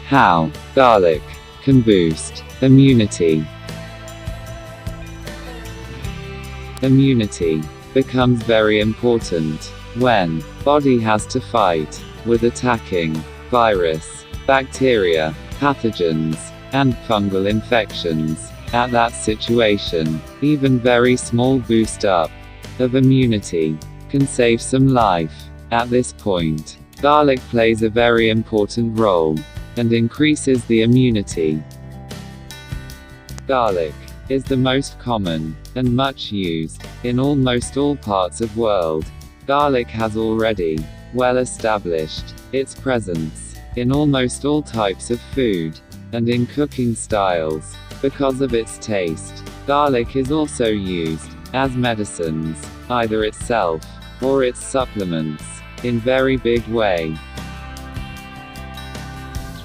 How garlic can boost immunity. Immunity becomes very important when body has to fight with attacking virus, bacteria, pathogens, and fungal infections. At that situation, even very small boost up of immunity can save some life. At this point, garlic plays a very important role and increases the immunity. Garlic is the most common and much used in almost all parts of world. Garlic has already well established its presence in almost all types of food and in cooking styles. Because of its taste, garlic is also used as medicines, either itself or its supplements, in very big way.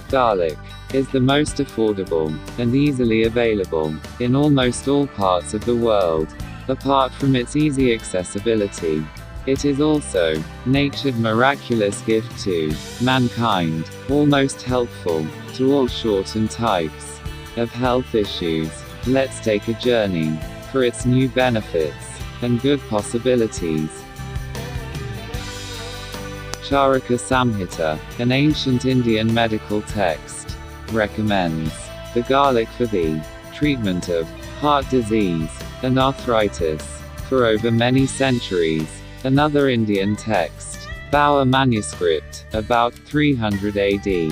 Garlic is the most affordable and easily available in almost all parts of the world. Apart from its easy accessibility, it is also nature's miraculous gift to mankind, almost helpful to all sorts and types of health issues. Let's take a journey for its new benefits and good possibilities. Charaka Samhita, an ancient Indian medical text, recommends the garlic for the treatment of heart disease and arthritis for over many centuries. Another Indian text, Bower manuscript, about 300 AD.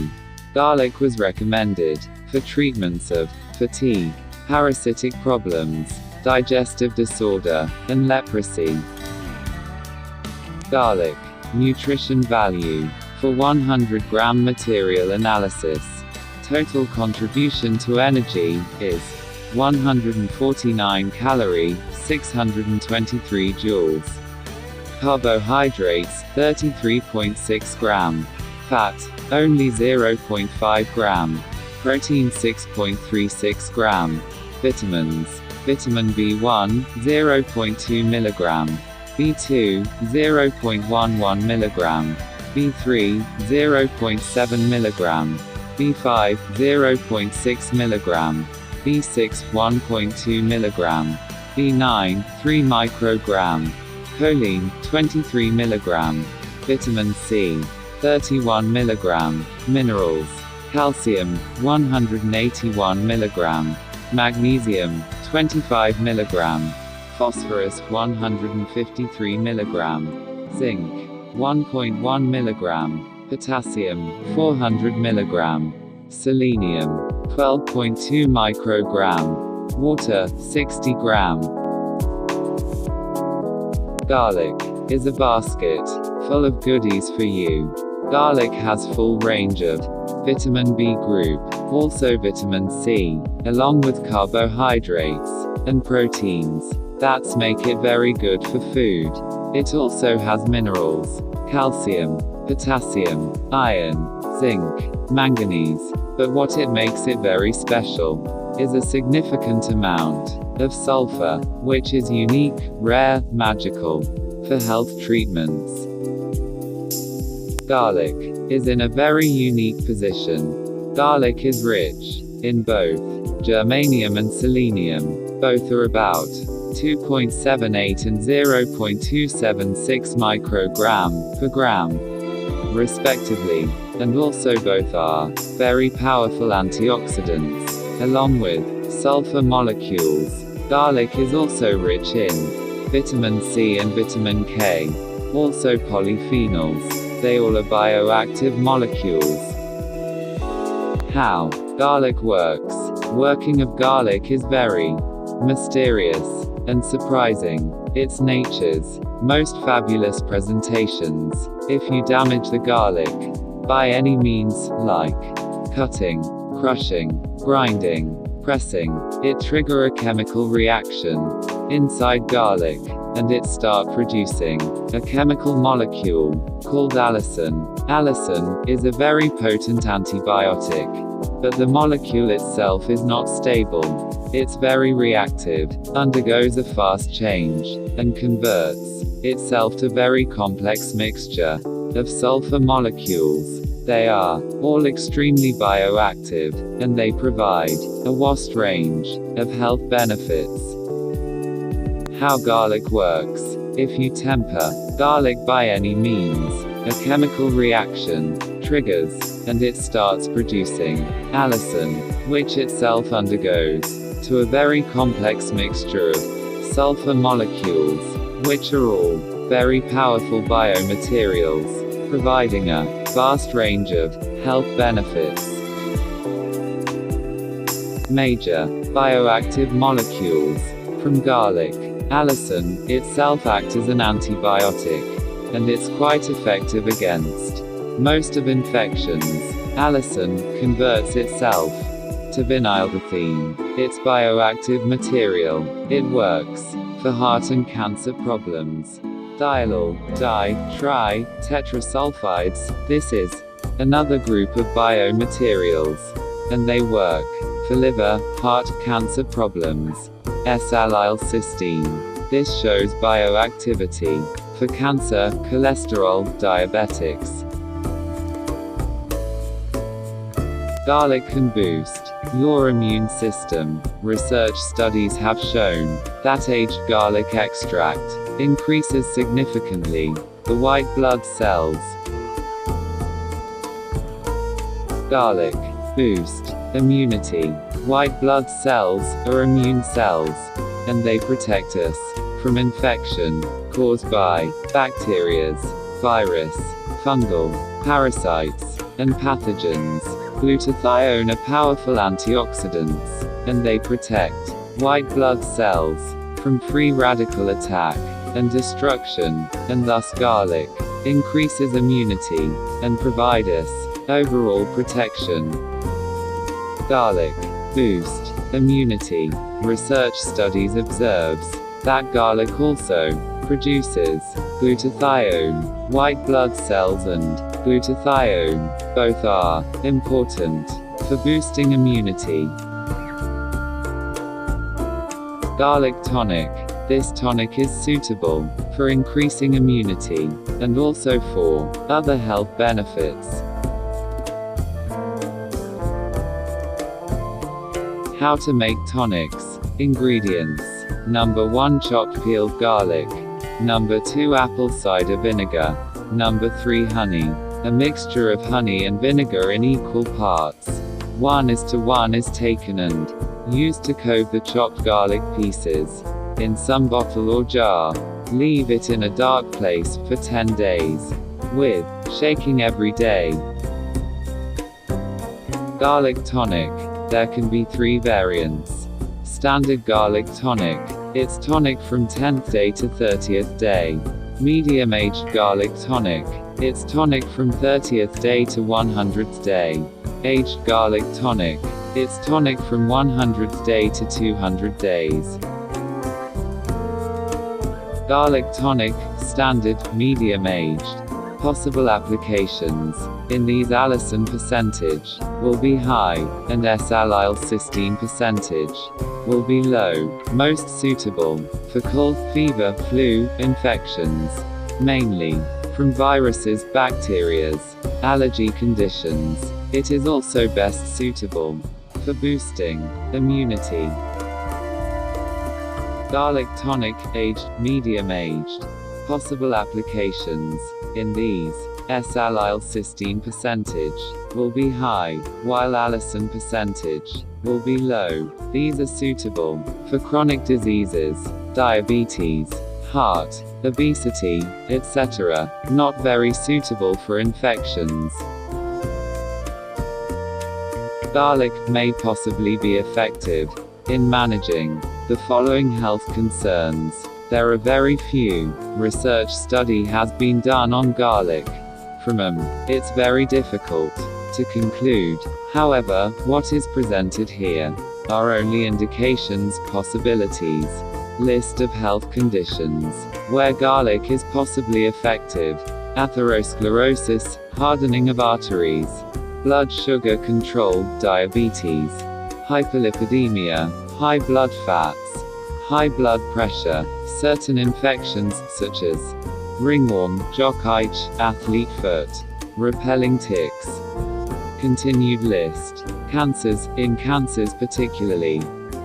Garlic was recommended for treatments of fatigue, parasitic problems, digestive disorder, and leprosy. Garlic nutrition value for 100 gram material analysis. Total contribution to energy is 149 calorie, 623 joules. Carbohydrates 33.6 gram. Fat only 0.5 gram. Protein 6.36 gram. Vitamins: vitamin B1 0.2 mg, B2 0.11 mg, B3 0.7 mg, B5 0.6 mg, B6 1.2 mg, B9 3 microgram, choline 23 mg, vitamin C 31 mg, minerals: calcium 181 mg, magnesium 25 mg, phosphorus 153 mg, zinc 1.1 mg, potassium 400 mg, selenium 12.2 microgram, water 60 gram. Garlic is a basket full of goodies for you. Garlic has full range of vitamin B group, also vitamin C, along with carbohydrates and proteins that make it very good for food. It also has minerals: calcium, potassium, iron, zinc, manganese. But what it makes it very special is a significant amount of sulfur, which is unique, rare, magical for health treatments. Garlic is in a very unique position. Garlic is rich in both germanium and selenium. Both are about 2.78 and 0.276 microgram per gram, respectively, and also both are very powerful antioxidants, along with sulfur molecules. Garlic is also rich in vitamin C and vitamin K, also polyphenols. They all are bioactive molecules. How garlic works. Working of garlic is very mysterious and surprising. It's nature's most fabulous presentations. If you damage the garlic by any means, like cutting, crushing, grinding, pressing, it trigger a chemical reaction inside garlic, and it start producing a chemical molecule called allicin. Allicin is a very potent antibiotic, but the molecule itself is not stable. It's very reactive, undergoes a fast change, and converts itself to very complex mixture of sulfur molecules They are all extremely bioactive, and they provide a vast range of health benefits. How garlic works. If you temper garlic by any means, a chemical reaction triggers, and it starts producing allicin, which itself undergoes to a very complex mixture of sulfur molecules, which are all very powerful biomaterials, providing a vast range of health benefits. Major bioactive molecules from garlic. Allicin itself acts as an antibiotic, and it's quite effective against most of infections. Allicin converts itself to vinylbutene, its bioactive material. It works for heart and cancer problems. Diallyl, di-tri, tetrasulfides, this is another group of biomaterials, and they work for liver, heart cancer problems. S-allylcysteine. This shows bioactivity for cancer, cholesterol, diabetics. Garlic can boost your immune system. Research studies have shown that aged garlic extract increases significantly the white blood cells. Garlic boost immunity. White blood cells are immune cells, and they protect us from infection caused by bacteria, virus, fungal, parasites, and pathogens. Glutathione are powerful antioxidants, and they protect white blood cells from free radical attack and destruction, and thus garlic increases immunity and provides us overall protection. Garlic boost immunity. Research studies observes that garlic also produces glutathione. White blood cells and glutathione both are important for boosting immunity. Garlic tonic. This tonic is suitable for increasing immunity and also for other health benefits. How to make tonics. Ingredients. Number 1 chopped peeled garlic. Number 2 apple cider vinegar. Number 3 honey. A mixture of honey and vinegar in equal parts. 1:1 is taken and used to coat the chopped garlic pieces in some bottle or jar. Leave it in a dark place for 10 days, with shaking every day. Garlic tonic. There can be 3 variants. Standard garlic tonic. It's tonic from 10th day to 30th day. Medium aged garlic tonic. It's tonic from 30th day to 100th day. Aged garlic tonic. It's tonic from 100th day to 200 days. Garlic tonic, standard, medium aged. Possible applications. In these allicin percentage will be high, and S-allylcysteine percentage will be low. Most suitable for cold, fever, flu, infections, mainly from viruses, bacteria, allergy conditions. It is also best suitable for boosting immunity. Garlic tonic, aged, medium aged. Possible applications. In these, S-allylcysteine percentage will be high, while allicin percentage will be low. These are suitable for chronic diseases, diabetes, heart, obesity, etc. Not very suitable for infections. Garlic may possibly be effective in managing the following health concerns. There are very few research study has been done on garlic. From them, it's very difficult to conclude. However, what is presented here are only indications, possibilities. List of health conditions where garlic is possibly effective: atherosclerosis, hardening of arteries, blood sugar control, diabetes, hyperlipidemia, high blood fats, high blood pressure, certain infections, such as ringworm, jock itch, athlete foot, repelling ticks, Continued list. Cancers, in cancers particularly.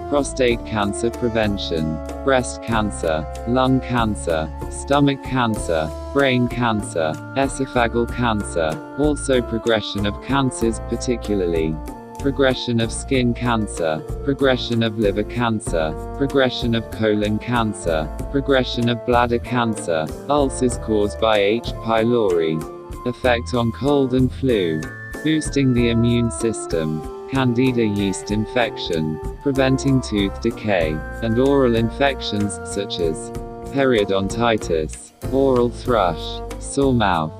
Prostate cancer prevention, breast cancer, lung cancer, stomach cancer, brain cancer, esophageal cancer, also progression of cancers particularly. Progression of skin cancer, progression of liver cancer, progression of colon cancer, progression of bladder cancer, ulcers caused by H. pylori. Effect on cold and flu. Boosting the immune system. Candida yeast infection, preventing tooth decay, and oral infections, such as periodontitis, oral thrush, sore mouth.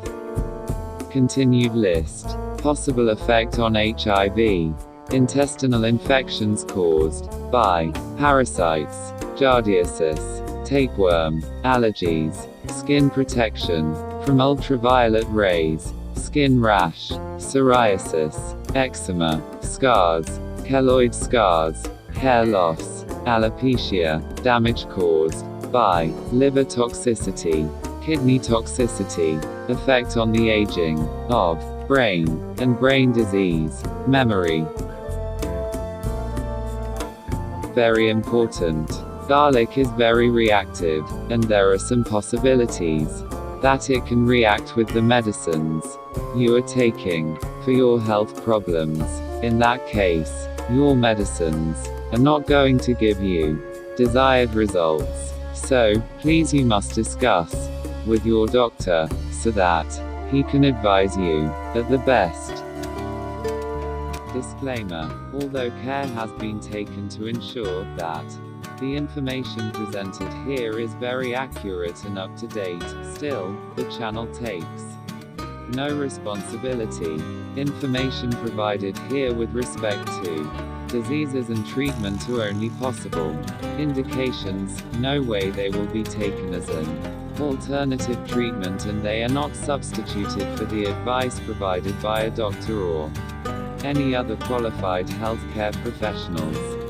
Continued list. Possible effect on HIV. Intestinal infections caused by parasites, giardiasis, tapeworm, allergies, skin protection from ultraviolet rays, skin rash, psoriasis, eczema, scars, keloid scars, hair loss, alopecia, damage caused by liver toxicity, kidney toxicity, effect on the aging of brain and brain disease, memory. Very important. Garlic is very reactive, and there are some possibilities that it can react with the medicines you are taking for your health problems. In that case, your medicines are not going to give you desired results. So, please you must discuss with your doctor, so that he can advise you at the best. Disclaimer: although care has been taken to ensure that the information presented here is very accurate and up to date, still, the channel takes no responsibility. Information provided here with respect to diseases and treatment are only possible indications, no way they will be taken as an alternative treatment, and they are not substituted for the advice provided by a doctor or any other qualified healthcare professionals.